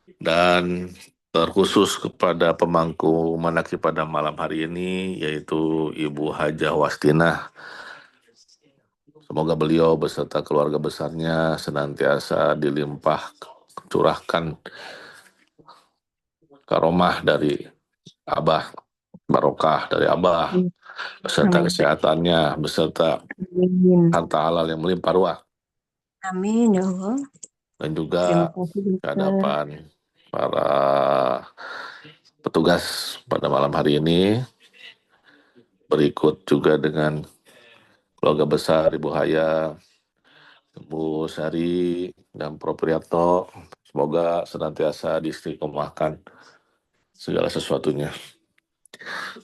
Dan terkhusus kepada pemangku manaki pada malam hari ini, yaitu Ibu Hajah Wastinah. Semoga beliau beserta keluarga besarnya senantiasa dilimpah curahkan karomah dari Abah, barokah dari Abah, beserta Amin. kesehatannya, beserta Amin. harta halal yang melimpah ruah, Amin ya Allah. dan Terima juga kasih dokter. kehadapan para petugas pada malam hari ini, berikut juga dengan keluarga besar Ibu Haya, Ibu Sari, dan Prof. Priyatno. Semoga senantiasa diistiqomahkan segala sesuatunya.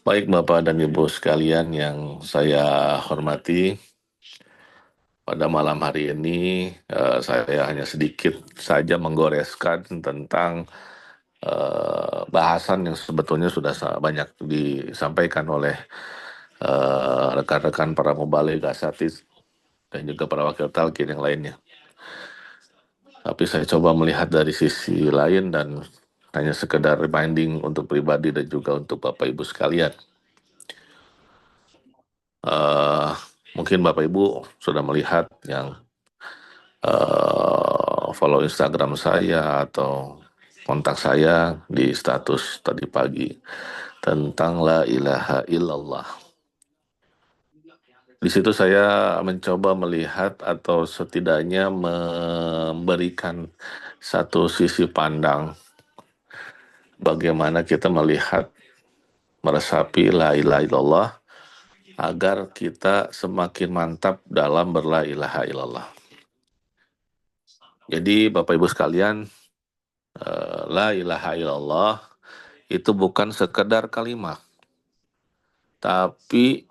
Baik Bapak dan Ibu sekalian yang saya hormati, pada malam hari ini saya hanya sedikit saja menggoreskan tentang bahasan yang sebetulnya sudah banyak disampaikan oleh rekan-rekan para mubaligh asatidz dan juga para wakil talqin yang lainnya. Tapi saya coba melihat dari sisi lain dan hanya sekedar reminding untuk pribadi dan juga untuk Bapak Ibu sekalian. Eh, Mungkin Bapak Ibu sudah melihat yang follow Instagram saya atau kontak saya di status tadi pagi tentang la ilaha illallah. Di situ saya mencoba melihat atau setidaknya memberikan satu sisi pandang bagaimana kita melihat meresapi la ilaha illallah agar kita semakin mantap dalam berla ilaha illallah. Jadi Bapak Ibu sekalian, la ilaha illallah itu bukan sekedar kalimat, tapi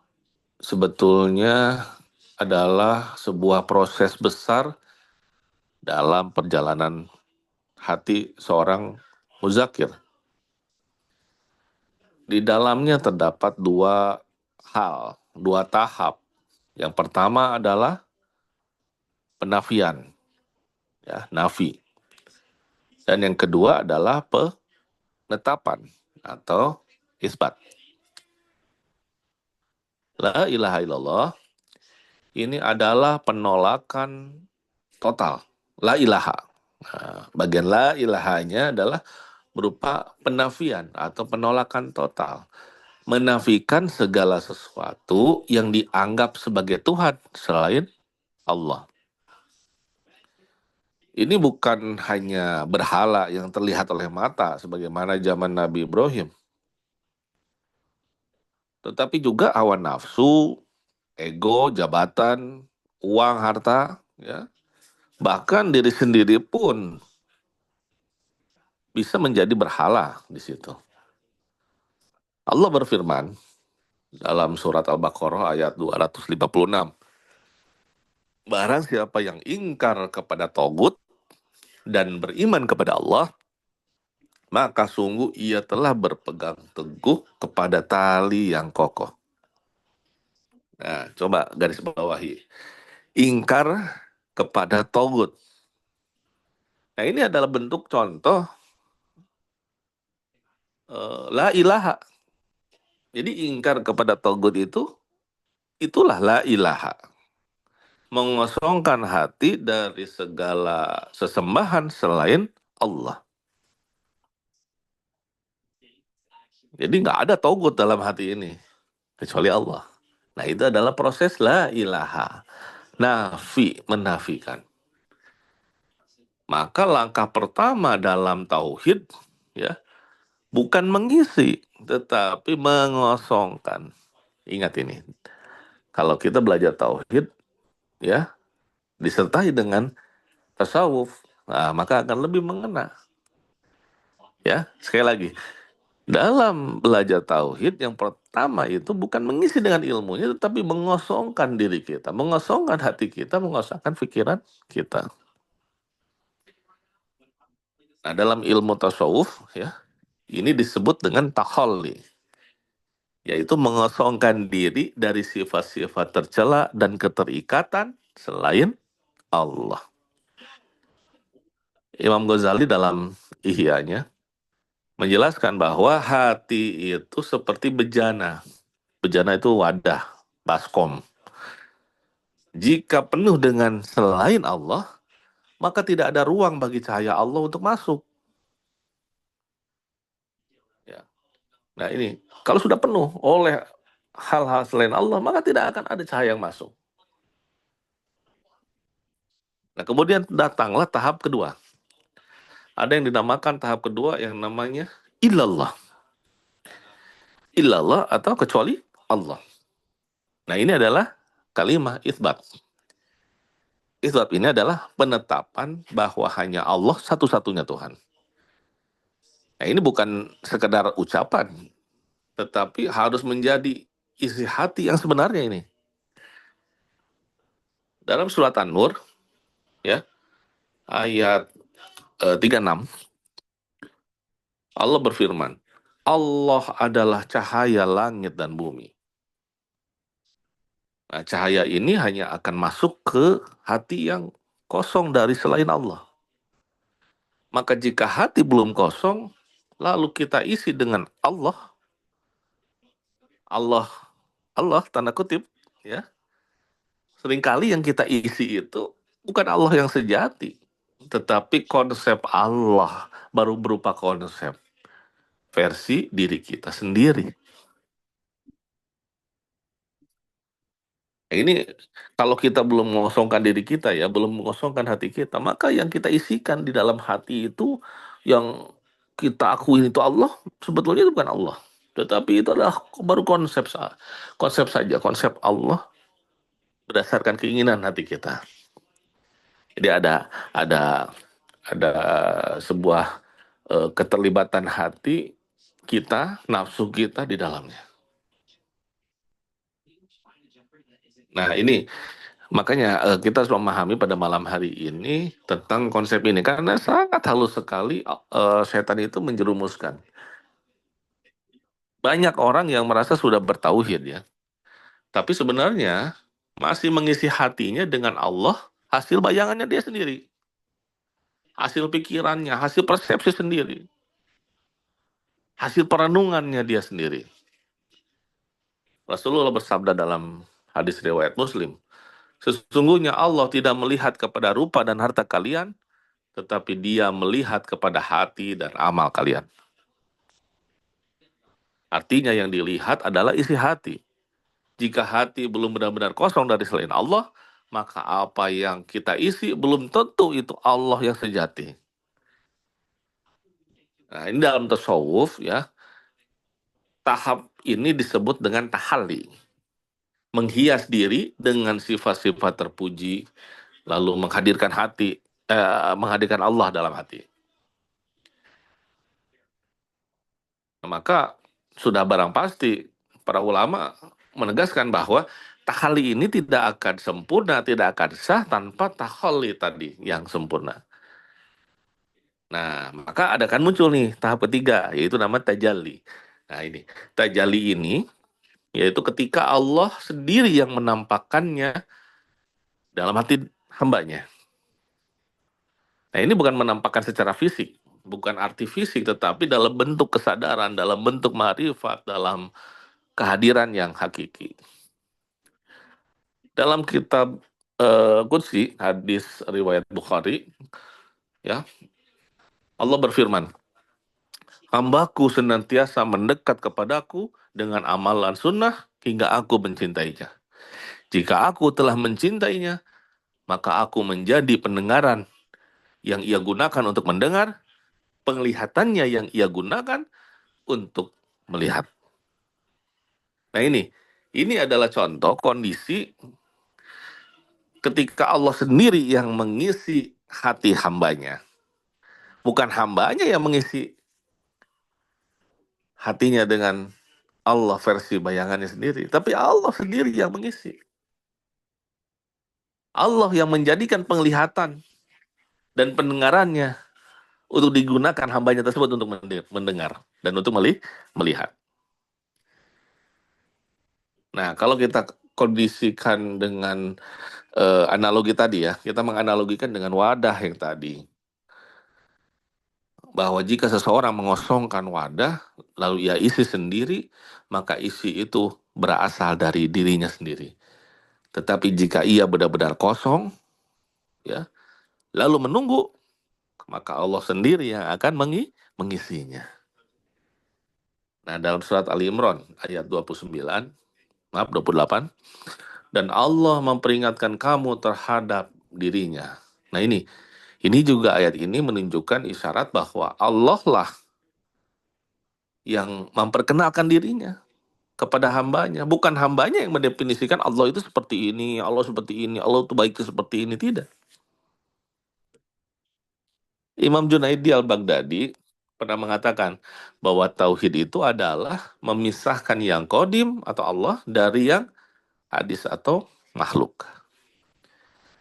sebetulnya adalah sebuah proses besar dalam perjalanan hati seorang muzakir. Di dalamnya terdapat dua hal, dua tahap. Yang pertama adalah penafian, ya, nafi. Dan yang kedua adalah penetapan atau isbat. La ilaha illallah ini adalah penolakan total. La ilaha. Nah, bagian la ilahanya adalah berupa penafian atau penolakan total. Menafikan segala sesuatu yang dianggap sebagai Tuhan selain Allah. Ini bukan hanya berhala yang terlihat oleh mata sebagaimana zaman Nabi Ibrahim, tetapi juga hawa nafsu, ego, jabatan, uang, harta, ya. Bahkan diri sendiri pun bisa menjadi berhala di situ. Allah berfirman dalam surat Al-Baqarah ayat 256. Barang siapa yang ingkar kepada Togut dan beriman kepada Allah, maka sungguh ia telah berpegang teguh kepada tali yang kokoh. Nah, coba garis bawahi. Ingkar kepada Togut. Nah, ini adalah bentuk contoh la ilaha. Jadi ingkar kepada Togut itu, itulah la ilaha. Mengosongkan hati dari segala sesembahan selain Allah. Jadi nggak ada togut dalam hati ini, kecuali Allah. Nah itu adalah proses la ilaha. Nafi, menafikan. Maka langkah pertama dalam tauhid, ya, bukan mengisi, tetapi mengosongkan. Ingat ini, kalau kita belajar tauhid, ya, disertai dengan tasawuf, nah, maka akan lebih mengena. Ya, sekali lagi, dalam belajar tauhid yang pertama itu bukan mengisi dengan ilmunya, tetapi mengosongkan diri kita, mengosongkan hati kita, mengosongkan pikiran kita. Nah, dalam ilmu tasawuf, ya, ini disebut dengan takhalli, yaitu mengosongkan diri dari sifat-sifat tercela dan keterikatan selain Allah. Imam Ghazali dalam Ihya'nya menjelaskan bahwa hati itu seperti bejana. Bejana itu wadah, baskom. Jika penuh dengan selain Allah, maka tidak ada ruang bagi cahaya Allah untuk masuk. Ya. Nah ini, kalau sudah penuh oleh hal-hal selain Allah, maka tidak akan ada cahaya yang masuk. Nah kemudian datanglah tahap kedua. Ada yang dinamakan tahap kedua yang namanya illallah. Illallah atau kecuali Allah. Nah ini adalah kalimat isbat. Isbat ini adalah penetapan bahwa hanya Allah satu-satunya Tuhan. Nah ini bukan sekedar ucapan, tetapi harus menjadi isi hati yang sebenarnya ini. Dalam surat An-Nur, ya, ayat 36, Allah berfirman, Allah adalah cahaya langit dan bumi. Nah, cahaya ini hanya akan masuk ke hati yang kosong dari selain Allah. Maka jika hati belum kosong, lalu kita isi dengan Allah, Allah, Allah, tanda kutip, ya, seringkali yang kita isi itu bukan Allah yang sejati, tetapi konsep Allah baru berupa konsep versi diri kita sendiri. Ini kalau kita belum mengosongkan diri kita ya, belum mengosongkan hati kita, maka yang kita isikan di dalam hati itu yang kita akui itu Allah, sebetulnya itu bukan Allah. Tetapi itu adalah baru konsep saja, konsep Allah berdasarkan keinginan hati kita. Jadi ada ada sebuah keterlibatan hati kita, nafsu kita di dalamnya. Nah ini makanya kita harus memahami pada malam hari ini tentang konsep ini karena sangat halus sekali setan itu menjerumuskan. Banyak orang yang merasa sudah bertauhid ya, tapi sebenarnya masih mengisi hatinya dengan Allah hasil bayangannya dia sendiri, hasil pikirannya, hasil persepsi sendiri, hasil perenungannya dia sendiri. Rasulullah bersabda dalam hadis riwayat Muslim, sesungguhnya Allah tidak melihat kepada rupa dan harta kalian, tetapi dia melihat kepada hati dan amal kalian. Artinya yang dilihat adalah isi hati. Jika hati belum benar-benar kosong dari selain Allah, maka apa yang kita isi belum tentu itu Allah yang sejati. Nah, ini dalam tasawuf ya, tahap ini disebut dengan tahalli. Menghias diri dengan sifat-sifat terpuji, lalu menghadirkan Allah dalam hati. Maka sudah barang pasti para ulama menegaskan bahwa tahalli ini tidak akan sempurna, tidak akan sah tanpa tahalli tadi yang sempurna. Nah, maka ada kan muncul nih tahap ketiga, yaitu nama tajalli. Nah ini, tajalli ini yaitu ketika Allah sendiri yang menampakkannya dalam hati hambanya. Nah ini bukan menampakkan secara fisik, bukan arti fisik, tetapi dalam bentuk kesadaran, dalam bentuk ma'rifat, dalam kehadiran yang hakiki. Dalam kitab Qudsi, hadis riwayat Bukhari, ya, Allah berfirman, hambaku senantiasa mendekat kepadaku dengan amalan sunnah hingga aku mencintainya. Jika aku telah mencintainya, maka aku menjadi pendengaran yang ia gunakan untuk mendengar, penglihatannya yang ia gunakan untuk melihat. Nah ini adalah contoh kondisi ketika Allah sendiri yang mengisi hati hambanya. Bukan hambanya yang mengisi hatinya dengan Allah versi bayangannya sendiri, tapi Allah sendiri yang mengisi. Allah yang menjadikan penglihatan dan pendengarannya untuk digunakan hambanya tersebut untuk mendengar dan untuk melihat. Nah, kalau kita kondisikan dengan analogi tadi ya, kita menganalogikan dengan wadah yang tadi. bahwa jika seseorang mengosongkan wadah, lalu ia isi sendiri, maka isi itu berasal dari dirinya sendiri. Tetapi jika ia benar-benar kosong, ya, lalu menunggu, maka Allah sendiri yang akan mengisinya. Nah, dalam surat Ali Imran ayat 29, maaf 28, dan Allah memperingatkan kamu terhadap dirinya. Nah, ini juga ayat ini menunjukkan isyarat bahwa Allah lah yang memperkenalkan dirinya kepada hambanya. Bukan hambanya yang mendefinisikan Allah itu seperti ini, Allah seperti ini, Allah itu baiknya seperti ini. Tidak. Imam Junaidi al-Baghdadi pernah mengatakan bahwa tauhid itu adalah memisahkan yang kodim atau Allah dari yang hadis atau makhluk.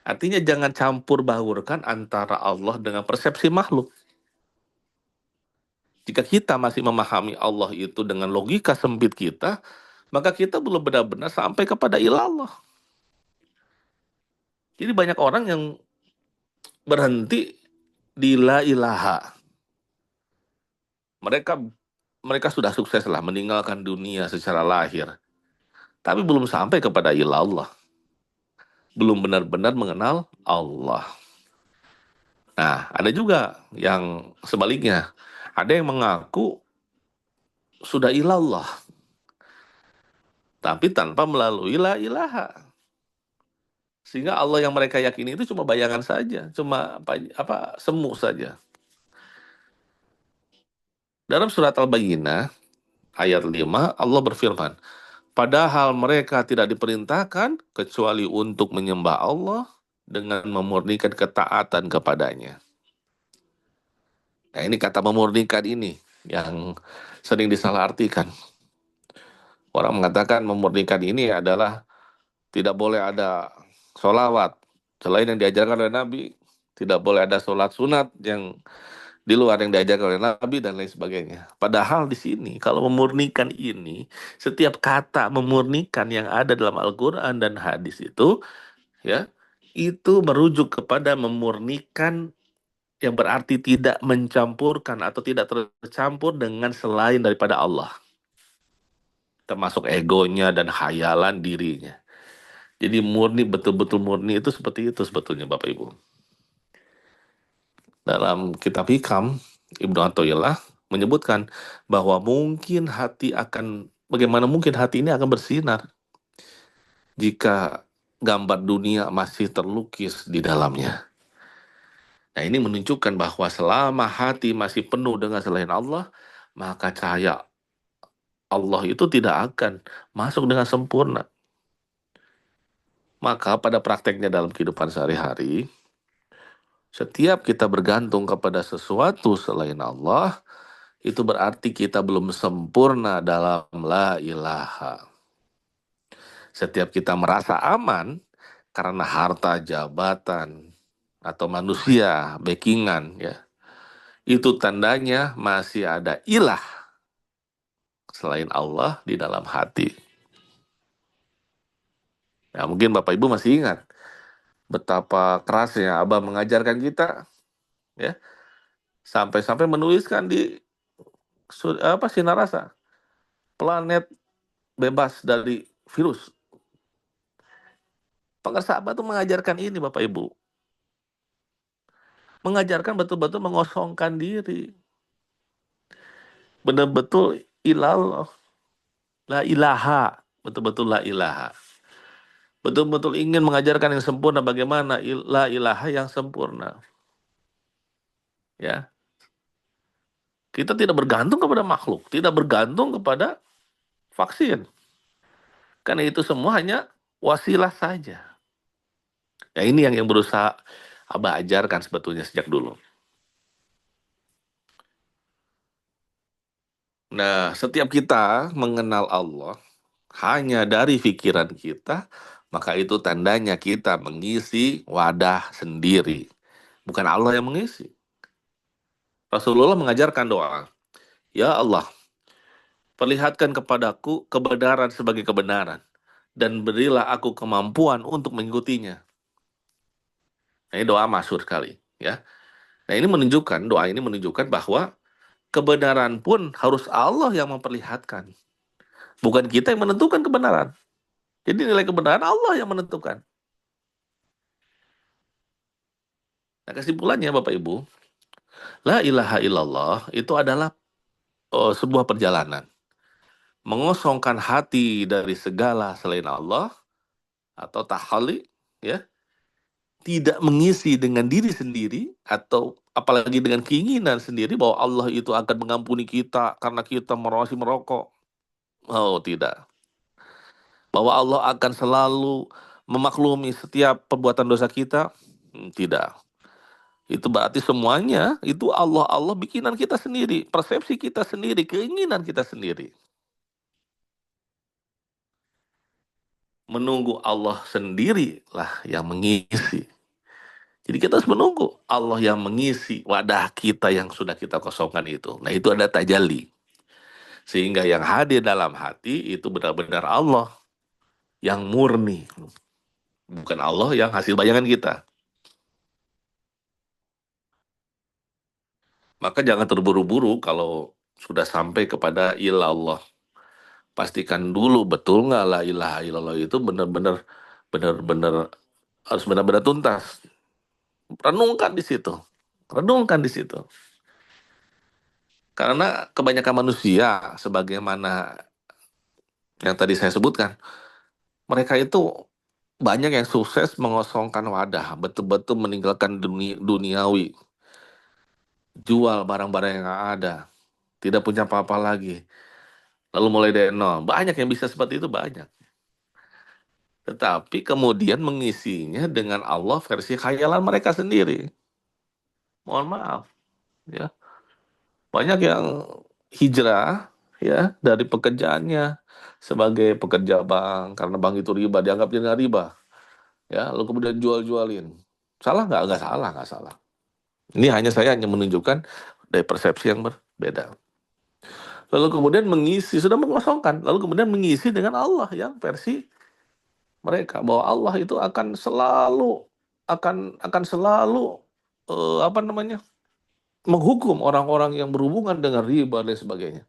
Artinya jangan campur baurkan antara Allah dengan persepsi makhluk. Jika kita masih memahami Allah itu dengan logika sempit kita, maka kita belum benar-benar sampai kepada ilallah. Jadi banyak orang yang berhenti di la ilaha. Mereka mereka sudah sukses lah meninggalkan dunia secara lahir, tapi belum sampai kepada ilallah. Belum benar-benar mengenal Allah. Nah, ada juga yang sebaliknya. Ada yang mengaku sudah ilallah, tapi tanpa melalui la ilaha. Sehingga Allah yang mereka yakini itu cuma bayangan saja, cuma semu saja. Dalam surat Al-Bayyinah ayat 5 Allah berfirman, padahal mereka tidak diperintahkan kecuali untuk menyembah Allah dengan memurnikan ketaatan kepadanya. Nah, ini kata memurnikan ini yang sering disalahartikan. Orang mengatakan memurnikan ini adalah tidak boleh ada sholawat selain yang diajarkan oleh Nabi, tidak boleh ada sholat sunat yang di luar yang diajarkan oleh Nabi dan lain sebagainya. Padahal di sini kalau memurnikan ini, setiap kata memurnikan yang ada dalam Al-Quran dan hadis itu, ya, itu merujuk kepada memurnikan yang berarti tidak mencampurkan atau tidak tercampur dengan selain daripada Allah, termasuk egonya dan hayalan dirinya. Jadi murni, betul-betul murni itu seperti itu sebetulnya Bapak Ibu. Dalam kitab Hikam, Ibnu Athaillah menyebutkan bahwa bagaimana mungkin hati ini akan bersinar jika gambar dunia masih terlukis di dalamnya. Nah, ini menunjukkan bahwa selama hati masih penuh dengan selain Allah, maka cahaya Allah itu tidak akan masuk dengan sempurna. Maka pada prakteknya dalam kehidupan sehari-hari, setiap kita bergantung kepada sesuatu selain Allah, itu berarti kita belum sempurna dalam la ilaha. Setiap kita merasa aman karena harta, jabatan, atau manusia, backingan, ya, itu tandanya masih ada ilah selain Allah di dalam hati. Ya, mungkin Bapak Ibu masih ingat betapa kerasnya Abah mengajarkan kita, ya, sampai-sampai menuliskan di Sinarasa, planet bebas dari virus. Pengersa Abah itu mengajarkan ini Bapak Ibu. Mengajarkan betul-betul mengosongkan diri. Betul-betul ilallah. La ilaha. Betul-betul la ilaha. Betul-betul ingin mengajarkan yang sempurna bagaimana la ilaha yang sempurna. Ya. Kita tidak bergantung kepada makhluk, tidak bergantung kepada vaksin. Karena itu semua hanya wasilah saja. Ya, ini yang berusaha Abah ajarkan sebetulnya sejak dulu. Nah, setiap kita mengenal Allah hanya dari pikiran kita, maka itu tandanya kita mengisi wadah sendiri. Bukan Allah yang mengisi. Rasulullah mengajarkan doa, ya Allah, perlihatkan kepadaku kebenaran sebagai kebenaran, dan berilah aku kemampuan untuk mengikutinya. Nah, ini doa masyhur sekali, ya. Nah, ini menunjukkan, doa ini menunjukkan bahwa kebenaran pun harus Allah yang memperlihatkan. Bukan kita yang menentukan kebenaran. Jadi nilai kebenaran Allah yang menentukan. Nah, kesimpulannya Bapak Ibu, la ilaha illallah itu adalah sebuah perjalanan. Mengosongkan hati dari segala selain Allah atau tahali, ya, tidak mengisi dengan diri sendiri atau apalagi dengan keinginan sendiri bahwa Allah itu akan mengampuni kita karena kita masih merokok. Oh, tidak. Bahwa Allah akan selalu memaklumi setiap perbuatan dosa kita. Tidak. Itu berarti semuanya itu Allah bikinan kita sendiri, persepsi kita sendiri, keinginan kita sendiri. Menunggu Allah sendirilah yang mengisi. Jadi kita harus menunggu Allah yang mengisi wadah kita yang sudah kita kosongkan itu. Nah, itu ada tajalli. Sehingga yang hadir dalam hati itu benar-benar Allah yang murni. Bukan Allah yang hasil bayangan kita. Maka jangan terburu-buru kalau sudah sampai kepada ilallah. Pastikan dulu betul nggak la ilaha illallah itu benar-benar benar-benar harus benar-benar tuntas. Renungkan di situ. Renungkan di situ. Karena kebanyakan manusia, sebagaimana yang tadi saya sebutkan, mereka itu banyak yang sukses mengosongkan wadah, betul-betul meninggalkan duniawi, jual barang-barang yang ada, tidak punya apa-apa lagi, lalu mulai dari nol. Banyak yang bisa seperti itu, banyak. Tetapi kemudian mengisinya dengan Allah versi khayalan mereka sendiri. Mohon maaf, ya. Banyak yang hijrah ya dari pekerjaannya sebagai pekerja bank karena bank itu riba, dianggap tidak riba, ya, lalu kemudian jual-jualin. Salah nggak? Nggak salah, nggak salah. Ini saya hanya menunjukkan dari persepsi yang berbeda. Lalu kemudian mengisi, sudah mengosongkan, lalu kemudian mengisi dengan Allah yang versi mereka, bahwa Allah itu akan selalu apa namanya, menghukum orang-orang yang berhubungan dengan riba dan sebagainya.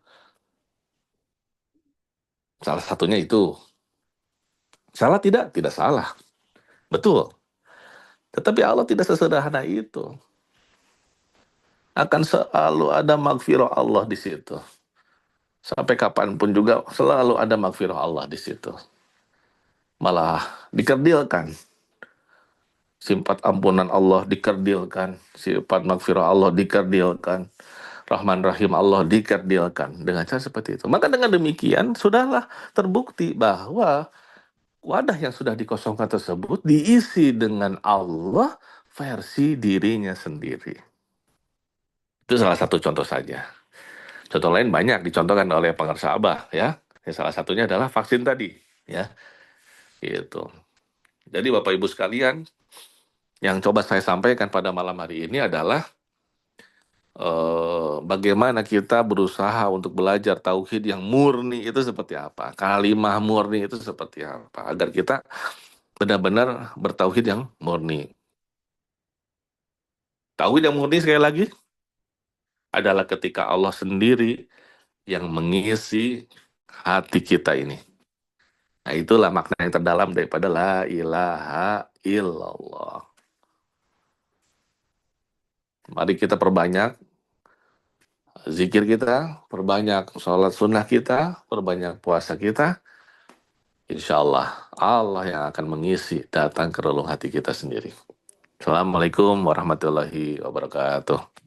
Salah satunya itu. Salah tidak? Tidak salah. Betul. Tetapi Allah tidak sesederhana itu. Akan selalu ada magfirah Allah di situ. Sampai kapanpun juga selalu ada magfirah Allah di situ. Malah dikerdilkan. Sifat ampunan Allah dikerdilkan. Sifat magfirah Allah dikerdilkan. Rahman Rahim Allah dikerdilkan. Dengan cara seperti itu. Maka dengan demikian sudahlah terbukti bahwa wadah yang sudah dikosongkan tersebut diisi dengan Allah versi dirinya sendiri. Itu salah satu contoh saja. Contoh lain banyak dicontohkan oleh pengarsa Abah, ya. Salah satunya adalah vaksin tadi, ya. Gitu. Jadi Bapak Ibu sekalian, yang coba saya sampaikan pada malam hari ini adalah bagaimana kita berusaha untuk belajar tauhid yang murni itu seperti apa, kalimah murni itu seperti apa, agar kita benar-benar bertauhid yang murni. Tauhid yang murni sekali lagi adalah ketika Allah sendiri yang mengisi hati kita ini. Nah, itulah makna yang terdalam daripada la ilaha illallah. Mari kita perbanyak zikir kita, perbanyak sholat sunnah kita, perbanyak puasa kita. Insya Allah, Allah yang akan mengisi datang ke relung hati kita sendiri. Assalamualaikum warahmatullahi wabarakatuh.